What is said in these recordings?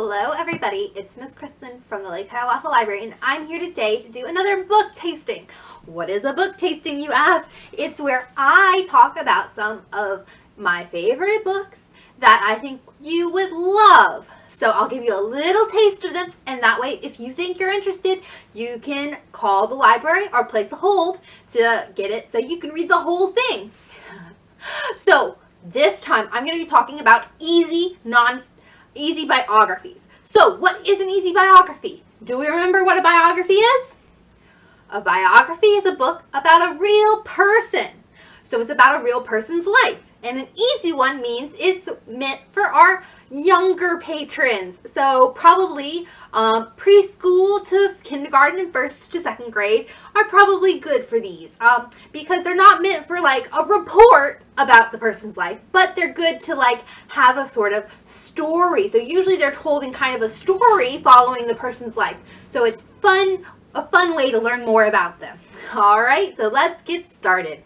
Hello everybody, it's Miss Kristen from the Lake Hiawatha Library, and I'm here today to do another book tasting. What is a book tasting, you ask? It's where I talk about some of my favorite books that I think you would love. So I'll give you a little taste of them, and that way if you think you're interested, you can call the library or place a hold to get it so you can read the whole thing. So this time I'm going to be talking about easy biographies. So what is an easy biography? Do we remember what a biography is? A biography is a book about a real person. So it's about a real person's life. And an easy one means it's meant for our younger patrons. So probably preschool to kindergarten and first to second grade are probably good for these because they're not meant for like a report about the person's life, but they're good to like have a sort of story. So usually they're told in kind of a story following the person's life. So it's a fun way to learn more about them. All right, so let's get started.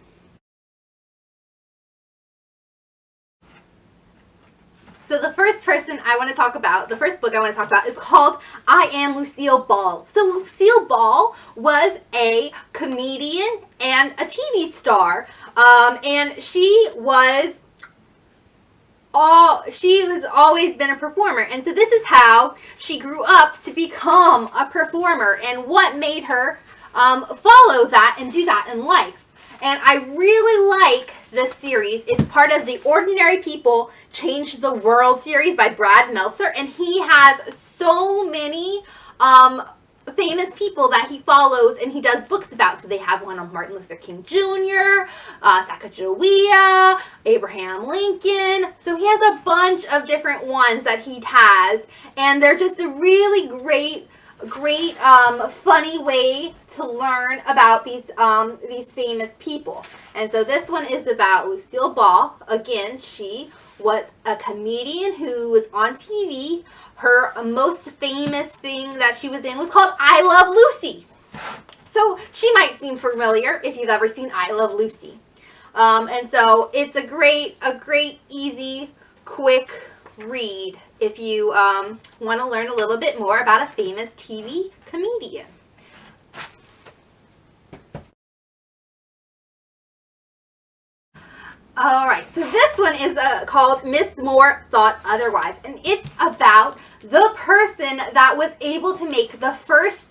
So the first person I want to talk about, the first book I want to talk about is called I Am Lucille Ball. So Lucille Ball was a comedian and a TV star, and she was always been a performer. And so this is how she grew up to become a performer and what made her follow that and do that in life. And I really like this series. It's part of the Ordinary People Change the World series by Brad Meltzer, and he has so many famous people that he follows and he does books about. So they have one on Martin Luther King Jr., Sacagawea, Abraham Lincoln. So he has a bunch of different ones that he has, and they're just a really great funny way to learn about these famous people. And so this one is about Lucille Ball. Again, she was a comedian who was on TV. Her most famous thing that she was in was called I Love Lucy. So she might seem familiar if you've ever seen I Love Lucy. And so it's a great, easy, quick read if you want to learn a little bit more about a famous TV comedian. All right, so this one is called Miss Moore Thought Otherwise, and it's about the person that was able to make the first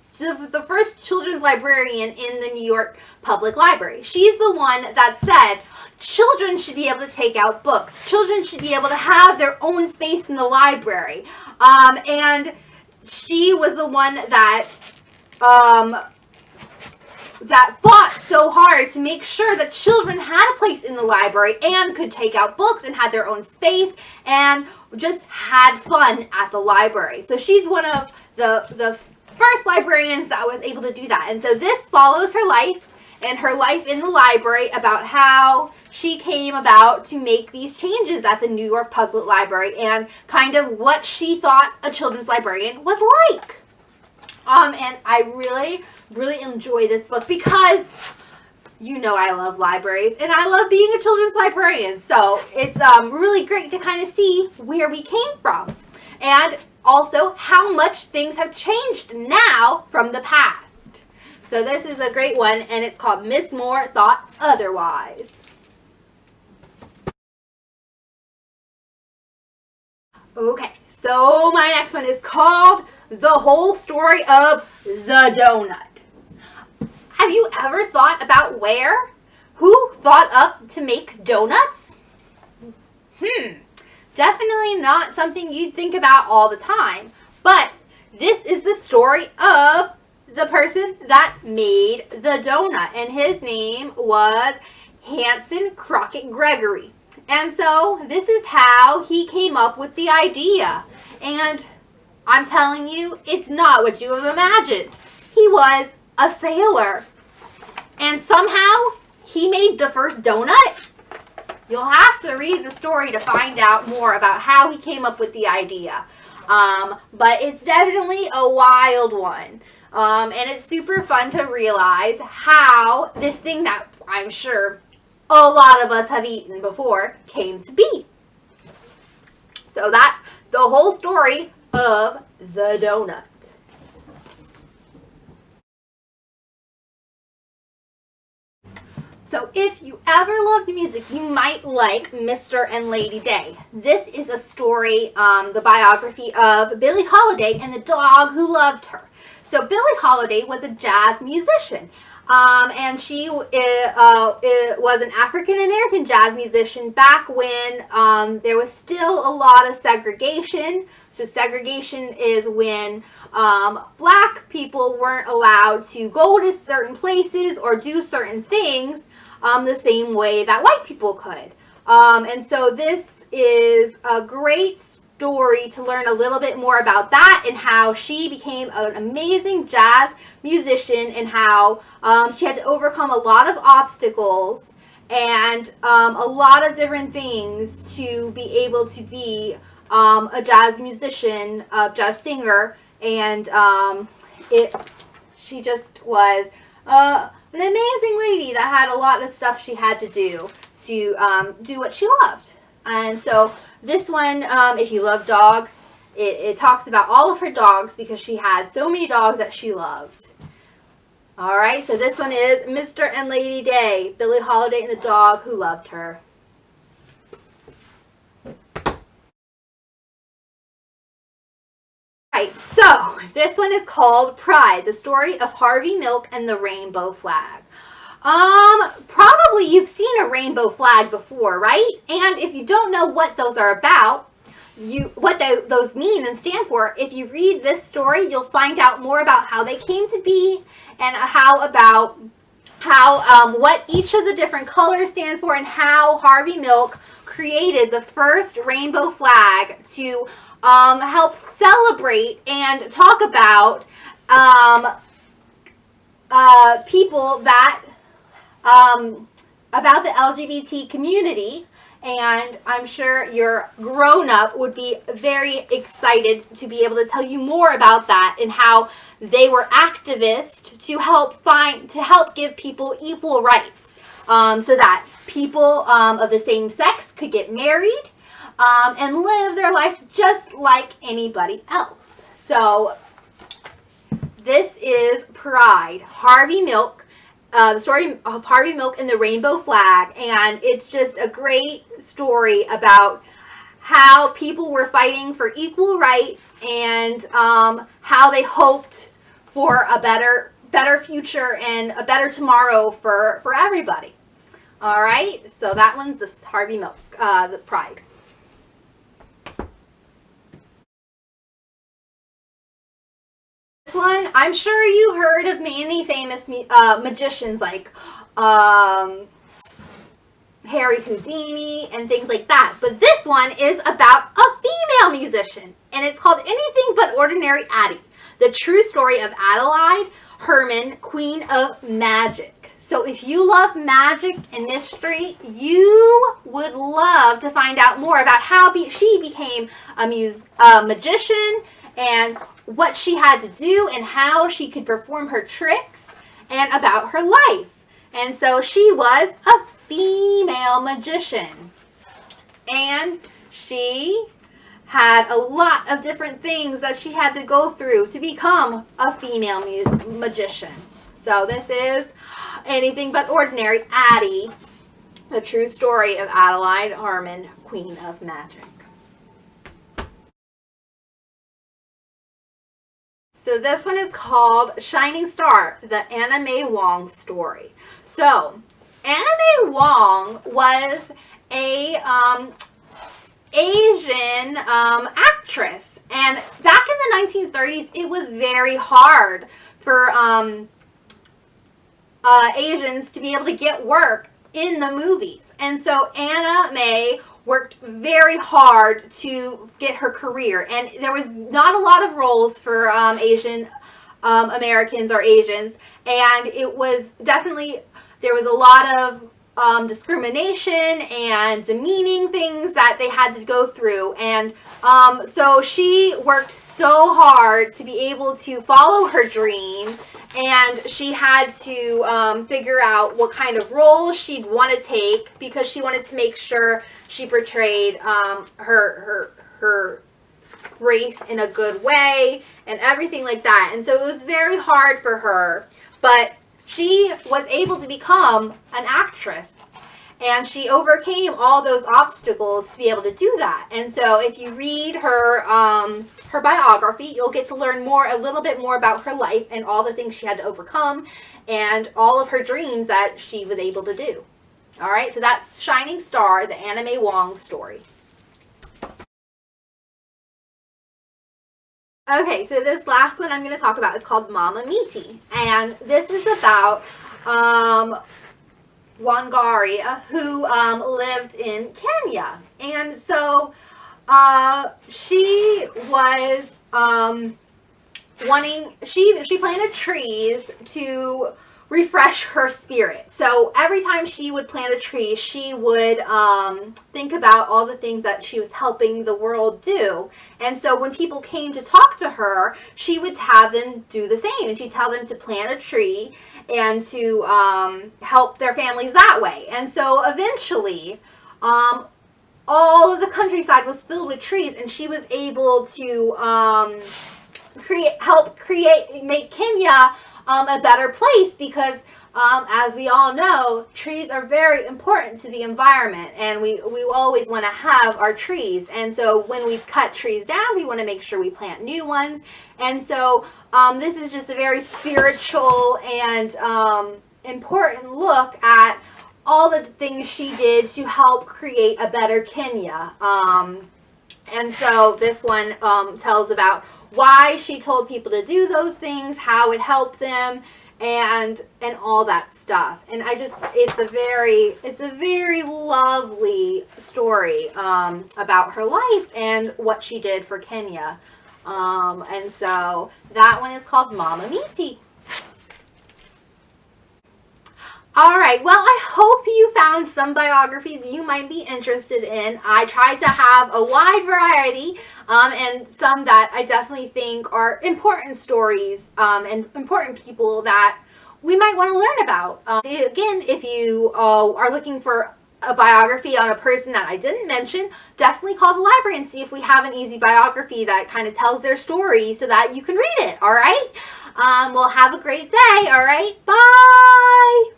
children's librarian in the New York Public Library. She's the one that said children should be able to take out books. Children should be able to have their own space in the library. And she was the one that fought so hard to make sure that children had a place in the library and could take out books and had their own space and just had fun at the library. So she's one of the first librarians that was able to do that. And so this follows her life and her life in the library about how she came about to make these changes at the New York Public Library and kind of what she thought a children's librarian was like. And I really enjoy this book because you know I love libraries and I love being a children's librarian. So it's really great to kind of see where we came from and also how much things have changed now from the past. So this is a great one, and it's called Miss Moore Thought Otherwise. Okay, so my next one is called The Whole Story of the Donut. Have you ever thought about who thought up to make donuts? Definitely not something you'd think about all the time, but this is the story of the person that made the donut, and his name was Hanson Crockett Gregory. And so this is how he came up with the idea. And I'm telling you, it's not what you have imagined. He was a sailor, and somehow he made the first donut. You'll have to read the story to find out more about how he came up with the idea. But it's definitely a wild one. And it's super fun to realize how this thing that I'm sure a lot of us have eaten before came to be. So that's the whole story of the donut. So if you ever loved music, you might like Mr. and Lady Day. This is a story, the biography of Billie Holiday and the dog who loved her. So Billie Holiday was a jazz musician. And she was an African-American jazz musician back when there was still a lot of segregation. So segregation is when black people weren't allowed to go to certain places or do certain things the same way that white people could. And so this is a great story to learn a little bit more about that and how she became an amazing jazz musician and how she had to overcome a lot of obstacles and a lot of different things to be able to be a jazz musician, a jazz singer, and she just was an amazing lady that had a lot of stuff she had to do what she loved. And so this one, if you love dogs, it talks about all of her dogs because she had so many dogs that she loved. All right, so this one is Mr. and Lady Day, Billie Holiday and the dog who loved her. Right, so this one is called Pride, the story of Harvey Milk and the rainbow flag. Probably you've seen a rainbow flag before, right? And if you don't know what those are about, those mean and stand for, if you read this story, you'll find out more about how they came to be and what each of the different colors stands for and how Harvey Milk created the first rainbow flag to help celebrate and talk about people that about the LGBT community. And I'm sure your grown-up would be very excited to be able to tell you more about that and how they were activists to help give people equal rights, so that people of the same sex could get married and live their life just like anybody else. So this is Pride, Harvey Milk. The story of Harvey Milk and the rainbow flag, and it's just a great story about how people were fighting for equal rights and how they hoped for a better future and a better tomorrow for everybody. All right, so that one's the Harvey Milk, the Pride. One, I'm sure you heard of many famous magicians like Harry Houdini and things like that, but this one is about a female musician, and it's called Anything But Ordinary Addie, the true story of Adelaide Herman, Queen of Magic. So if you love magic and mystery, you would love to find out more about how she became a magician and what she had to do and how she could perform her tricks and about her life. And so she was a female magician. And she had a lot of different things that she had to go through to become a female magician. So this is Anything But Ordinary Addie, the true story of Adelaide Harmon, Queen of Magic. So this one is called Shining Star, the Anna May Wong story. So Anna May Wong was a Asian actress, and back in the 1930s, it was very hard for Asians to be able to get work in the movies. And so Anna May worked very hard to get her career, and there was not a lot of roles for Asian Americans or Asians, and it was definitely, there was a lot of discrimination and demeaning things that they had to go through. And so she worked so hard to be able to follow her dream, and she had to figure out what kind of role she'd want to take, because she wanted to make sure she portrayed her race in a good way and everything like that. And so it was very hard for her, but she was able to become an actress. And she overcame all those obstacles to be able to do that. And so if you read her her biography, you'll get to learn a little bit more about her life and all the things she had to overcome and all of her dreams that she was able to do. All right, so that's Shining Star, the Anna May Wong story. Okay, so this last one I'm going to talk about is called Mamamiti. And this is about Wangaria, who lived in Kenya. And so she was she planted trees to refresh her spirit. So every time she would plant a tree, she would think about all the things that she was helping the world do. And so when people came to talk to her, she would have them do the same. And she'd tell them to plant a tree and to help their families that way. And so eventually, all of the countryside was filled with trees, and she was able to make Kenya a better place, because as we all know, trees are very important to the environment, and we always want to have our trees. And so when we cut trees down, we want to make sure we plant new ones. And so this is just a very spiritual and important look at all the things she did to help create a better Kenya. And so this one tells about why she told people to do those things, how it helped them, and all that stuff. And it's a very lovely story about her life and what she did for Kenya. And so that one is called Mamamiti. All right, well, I hope you found some biographies you might be interested in. I tried to have a wide variety, and some that I definitely think are important stories and important people that we might want to learn about. Again, if you are looking for a biography on a person that I didn't mention, definitely call the library and see if we have an easy biography that kind of tells their story so that you can read it, all right? Well, have a great day, all right? Bye!